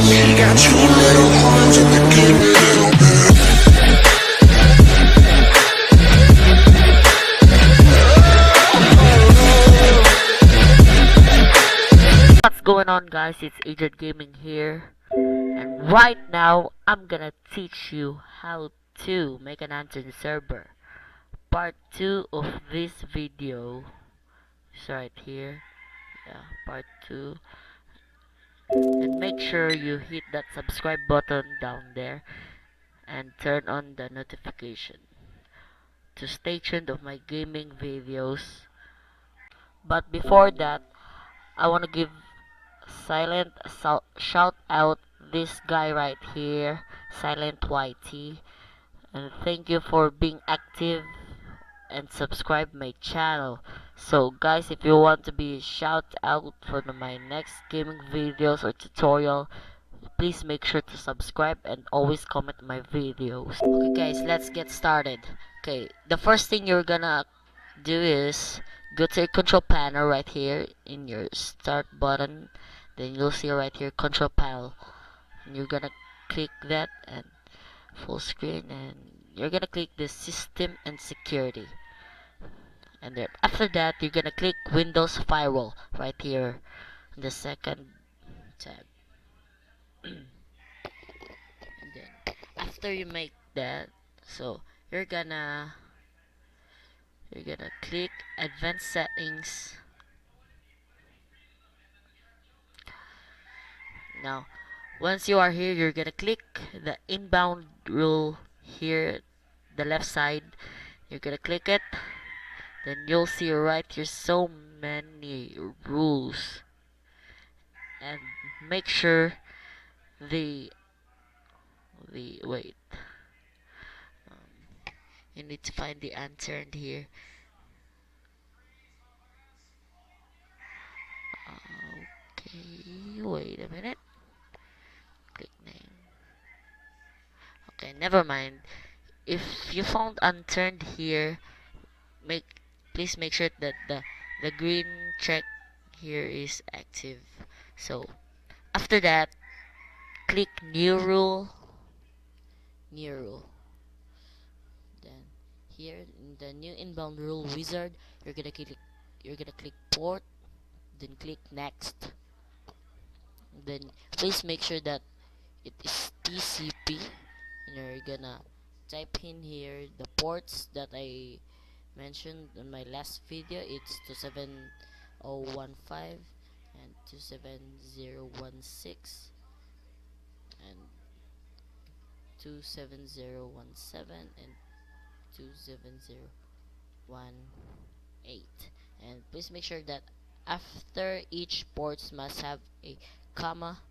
She got two little horns and they give a little bit. What's going on, guys? It's Agent Gaming here, and right now I'm gonna teach you how to make an Unturned server. Part 2 of this video is right here. Yeah, part 2. And make sure you hit that subscribe button down there and turn on the notification to stay tuned of my gaming videos. But before that, I want to give silent shout out this guy right here, Silent YT, and thank you for being active and subscribe my channel. So guys, if you want to be shout out for my next gaming videos or tutorial, please make sure to subscribe and always comment my videos. Okay guys, let's get started. Okay, the first thing you're gonna do is go to your control panel right here in your start button. Then you'll see right here control panel, and you're gonna click that and full screen, and you're gonna click the system and security, and then after that you're gonna click Windows firewall right here in the second tab. And then after you make that, so you're gonna click advanced settings. Now once you are here, you're gonna click the inbound rule here, the left side. You're gonna click it, then you'll see right here so many rules, and make sure the wait, you need to find the unturned here. Okay, wait a minute. Click name. Okay, never mind. If you found unturned here, make please make sure that the green check here is active. So after that, click new rule. Then here in the new inbound rule wizard, you're gonna click port, then click next. Then please make sure that it is TCP, and you're gonna type in here the ports that I mentioned in my last video. It's 27015 and 27016 and 27017 and 27018. And please make sure that after each ports must have a comma.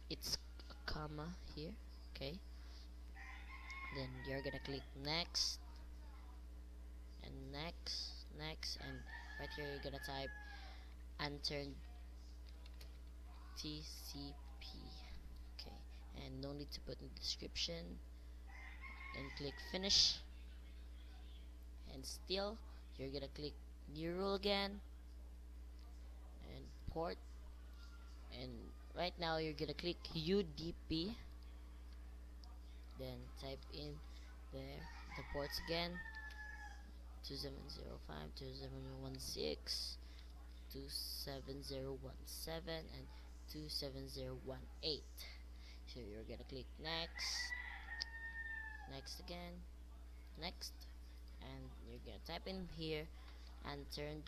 It's a comma here. Okay, then you're gonna click next and next, and right here you're gonna type unturned TCP. Okay, and no need to put in the description, and click finish. And still you're gonna click new rule again and port, and right now you're gonna click UDP, then type in there the ports again, 2705, 2716, 27017 and 27018. So you're gonna click next again, next, and you're gonna type in here and turn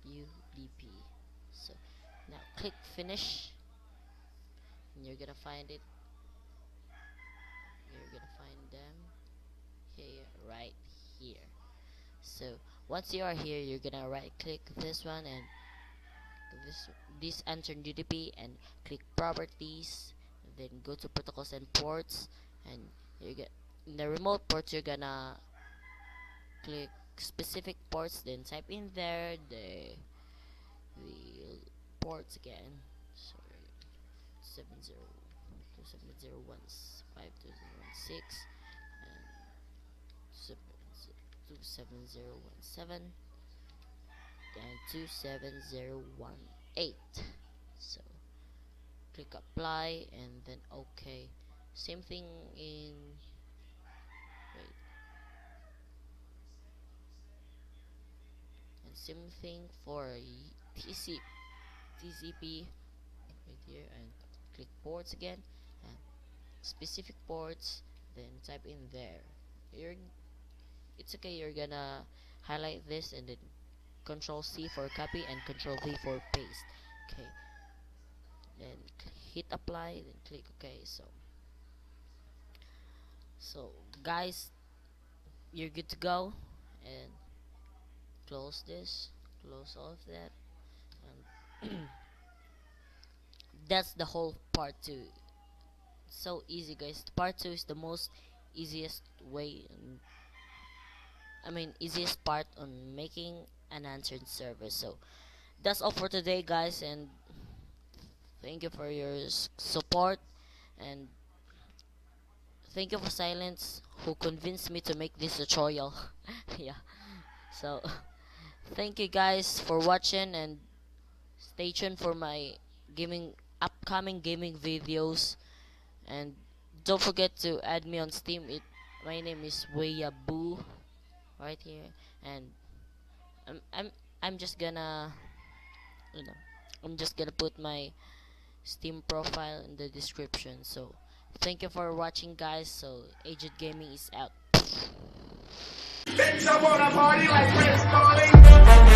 UDP. So now click finish, and you're gonna find it. You're gonna find them here, right here. So once you are here, you're gonna right click this one and this unturned UDP, and click properties, then go to protocols and ports, and you get in the remote ports you're gonna click specific ports, then type in there the ports again. So 70 27015 and 27017 and 27018. So click apply and then okay. Same thing in wait, and same thing for TCP right here, and click ports again and specific ports, then type in there. You're it's okay, you're gonna highlight this and then control C for copy and control V for paste. Okay, then hit apply, then click OK. So guys, you're good to go, and close this, close all of that, and that's the whole part 2. So easy guys. Part 2 is the most easiest way, easiest part on making an answered server. So that's all for today guys, and thank you for your support, and thank you for Silence who convinced me to make this tutorial. Yeah, so thank you guys for watching, and stay tuned for my upcoming gaming videos, and don't forget to add me on Steam. My name is Weyabu right here, and I'm I'm I'm just gonna you know I'm just gonna put my Steam profile in the description. So thank you for watching guys. So Aged Gaming is out. Bitch, I wanna party like Chris Farley.